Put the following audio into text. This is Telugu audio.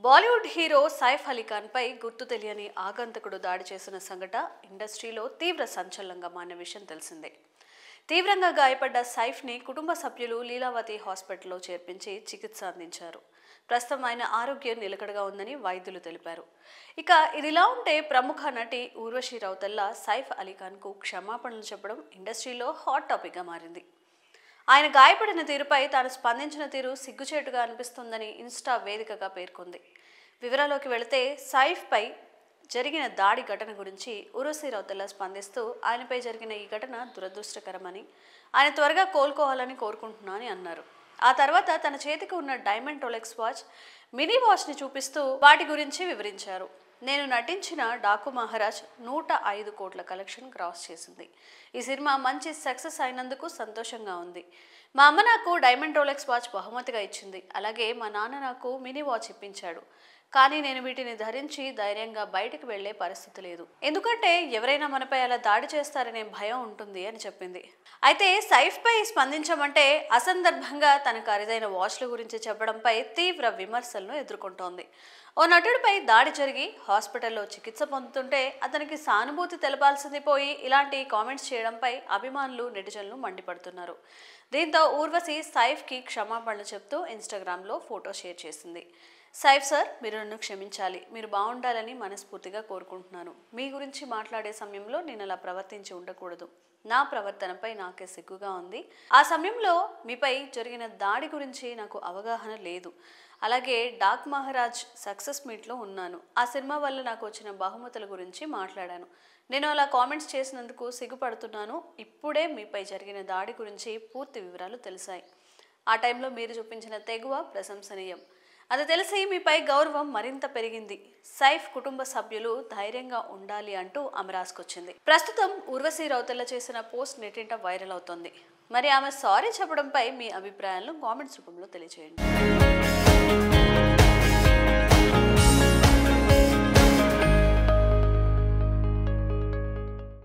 బాలీవుడ్ హీరో సైఫ్ అలీ ఖాన్ పై గుర్తు తెలియని ఆగంతకుడు దాడి చేసిన సంఘటన ఇండస్ట్రీలో తీవ్ర సంచలనంగా మారిన విషయం తెలిసిందే. తీవ్రంగా గాయపడ్డ సైఫ్ని కుటుంబ సభ్యులు లీలావతి హాస్పిటల్లో చేర్పించి చికిత్స అందించారు. ప్రస్తుతం ఆయన ఆరోగ్యం నిలకడగా ఉందని వైద్యులు తెలిపారు. ఇక ఇదిలా ఉంటే ప్రముఖ నటి ఊర్వశి రౌతెల్లా సైఫ్ అలీ ఖాన్కు క్షమాపణలు చెప్పడం ఇండస్ట్రీలో హాట్ టాపిక్గా మారింది. ఆయన గాయపడిన తీరుపై తాను స్పందించిన తీరు సిగ్గుచేటుగా అనిపిస్తుందని ఇన్స్టా వేదికగా పేర్కొంది. వివరాల్లోకి వెళితే సైఫ్పై జరిగిన దాడి ఘటన గురించి ఊర్వశి రౌతెల్లా స్పందిస్తూ ఆయనపై జరిగిన ఈ ఘటన దురదృష్టకరమని, ఆయన త్వరగా కోలుకోవాలని కోరుకుంటున్నానని అన్నారు. ఆ తర్వాత తన చేతికి ఉన్న డైమండ్ రోలెక్స్ వాచ్, మినీ వాచ్ని చూపిస్తూ వాటి గురించి వివరించారు. నేను నటించిన డాకు మహారాజ్ 105 కోట్ల కలెక్షన్ క్రాస్ చేసింది. ఈ సినిమా మంచి సక్సెస్ అయినందుకు సంతోషంగా ఉంది. మా అమ్మ నాకు డైమండ్ రోలెక్స్ వాచ్ బహుమతిగా ఇచ్చింది. అలాగే మా నాన్న నాకు మినీ వాచ్ ఇప్పించాడు. కానీ నేను వీటిని ధరించి ధైర్యంగా బయటకు వెళ్లే పరిస్థితి లేదు. ఎందుకంటే ఎవరైనా మనపై అలా దాడి చేస్తారనే భయం ఉంటుంది అని చెప్పింది. అయితే సైఫ్పై స్పందించమంటే అసందర్భంగా తన ఖరీదైన వాచ్ల గురించి చెప్పడంపై తీవ్ర విమర్శలను ఎదుర్కొంటోంది. ఓ నటుడిపై దాడి జరిగి హాస్పిటల్లో చికిత్స పొందుతుంటే అతనికి సానుభూతి తెలపాల్సింది పోయి ఇలాంటి కామెంట్స్ చేయడంపై అభిమానులు, నెటిజన్లు మండిపడుతున్నారు. దీంతో ఊర్వశి సైఫ్కి క్షమాపణలు చెప్తూ ఇన్స్టాగ్రామ్లో ఫోటో షేర్ చేసింది. సైఫ్ సార్, మీరు నన్ను క్షమించాలి. మీరు బాగుండాలని మనస్ఫూర్తిగా కోరుకుంటున్నాను. మీ గురించి మాట్లాడే సమయంలో నేను అలా ప్రవర్తించి ఉండకూడదు. నా ప్రవర్తనపై నాకే సిగ్గుగా ఉంది. ఆ సమయంలో మీపై జరిగిన దాడి గురించి నాకు అవగాహన లేదు. అలాగే డాక్ మహారాజ్ సక్సెస్ మీట్లో ఉన్నాను. ఆ సినిమా వల్ల నాకు వచ్చిన బహుమతుల గురించి మాట్లాడాను. నేను అలా కామెంట్స్ చేసినందుకు సిగ్గుపడుతున్నాను. ఇప్పుడే మీపై జరిగిన దాడి గురించి పూర్తి వివరాలు తెలిసాయి. ఆ టైంలో మీరు చూపించిన తెగువ ప్రశంసనీయం. అది తెలిసి మీపై గౌరవం మరింత పెరిగింది. సైఫ్ కుటుంబ సభ్యులు ధైర్యంగా ఉండాలి అంటూ ఆమె రాసుకొచ్చింది. ప్రస్తుతం ఊర్వశి రౌతెల్లా చేసిన పోస్ట్ నెట్టింట వైరల్ అవుతోంది. మరి ఆమె సారీ చెప్పడంపై మీ అభిప్రాయాలను కామెంట్స్ రూపంలో తెలియజేయండి.